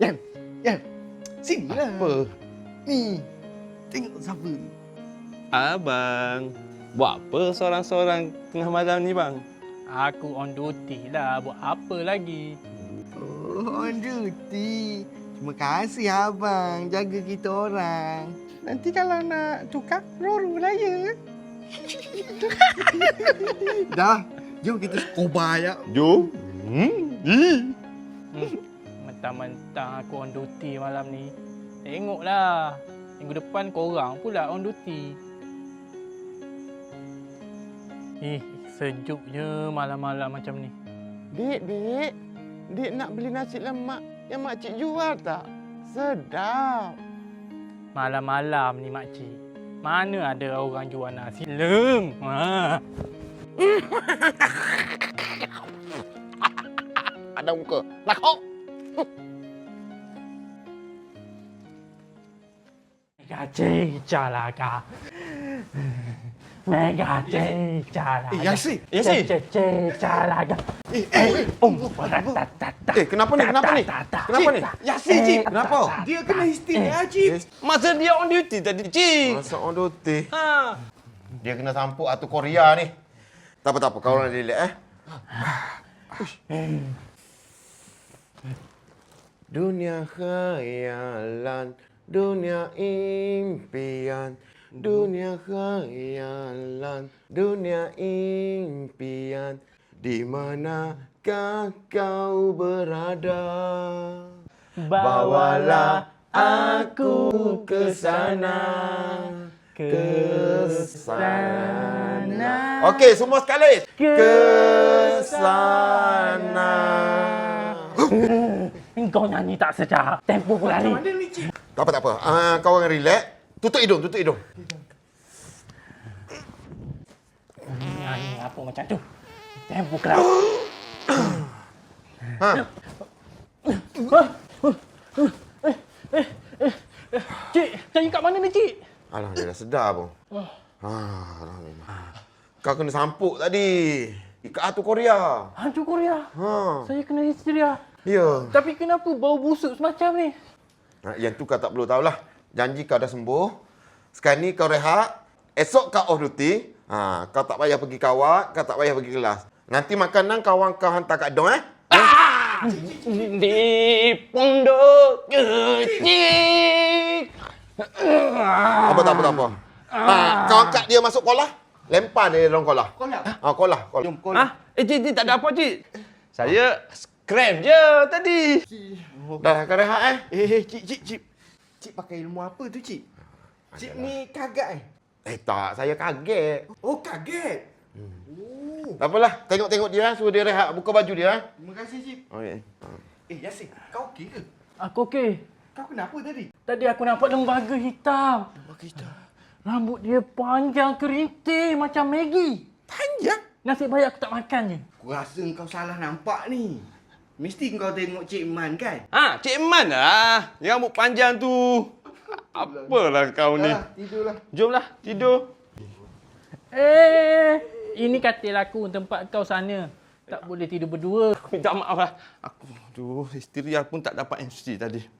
Yan, Yan. Sinilah. Apa? Ni, tengok siapa tu. Abang, buat apa seorang-seorang tengah malam ni bang? Aku on duty lah. Buat apa lagi? Oh, on duty. Terima kasih abang jaga kita orang. Nanti kalau nak tukar, Roro lah ya. Dah, jom kita skobar ya. Jom. Mentang-mentang aku on duty malam ni. Tengoklah. Minggu depan korang pula on duty. Sejuknya malam-malam macam ni. Dek. Dek nak beli nasi lemak yang makcik jual tak? Sedap. Malam-malam ni makcik. Mana ada orang jual nasi lem? Ada muka. Nakok. Mega calaga. Mega calaga. Yasir. Calaga. Kenapa ni? Kenapa ni? Yasir, Cik. Kenapa? Dia kena istimewa, Cik. Masa dia on duty tadi, Cik. Masa on duty. Ha. Dia kena sampuk Atu Korea ni. Tak apa. Kau orang relax Dunia khayalan, dunia impian, dunia khayalan, dunia impian. Di manakah kau berada? Bawalah aku ke sana. Ke sana. Okey, semua sekali. Ke sana. Kau nyanyi tak sedap. Tempo pula ni. Mana ni, Cik? Tak apa. Kau orang relax. Tutup hidung. Nyanyi apa macam tu? Tempo kelak. Cik, nyanyi kat mana ni, Cik? Alah, dia dah sedar pun. Alhamdulillah. Kau kena sampuk tadi. Kat Atu Korea. Hantu Korea. Saya kena histeria. Ya. Tapi kenapa bau busuk semacam ni? Yang tu kau tak perlu tahulah. Janji kau dah sembuh. Sekarang ni kau rehat. Esok kau off duty. Kau tak payah pergi kawat. Kau tak payah pergi kelas. Nanti makanan kawan kau hantar kat dong, Di pondok kecil. Apa tak apa. Kau angkat dia masuk kolah. Lempar dia dalam kolah. Kolah. Jom, kolah. Cik, tak ada apa, Cik. Saya scram je tadi. Dah kau rehat Cik. Cik pakai ilmu apa tu, Cik? Cik ni kagat Tak, saya kaget. Oh, kaget. Tak apalah, tengok dia, suruh dia rehat, buka baju dia. Terima kasih, Cik. Okey. Yasir, kau okey ke? Aku okey. Kau kenapa tadi? Tadi aku nampak lembaga hitam. Lembaga hitam. Rambut dia panjang kerinting macam Maggie. Panjang? Nasib baik aku tak makan je. Aku rasa kau salah nampak ni. Mesti kau tengok Cik Man kan? Cik Man lah. Yang rambut panjang tu. Apalah kau ni. Tidurlah. Jomlah, tidur. Ini katil aku tempat kau sana. Tak boleh tidur berdua. Minta maaf lah. Histeria pun tak dapat MC tadi.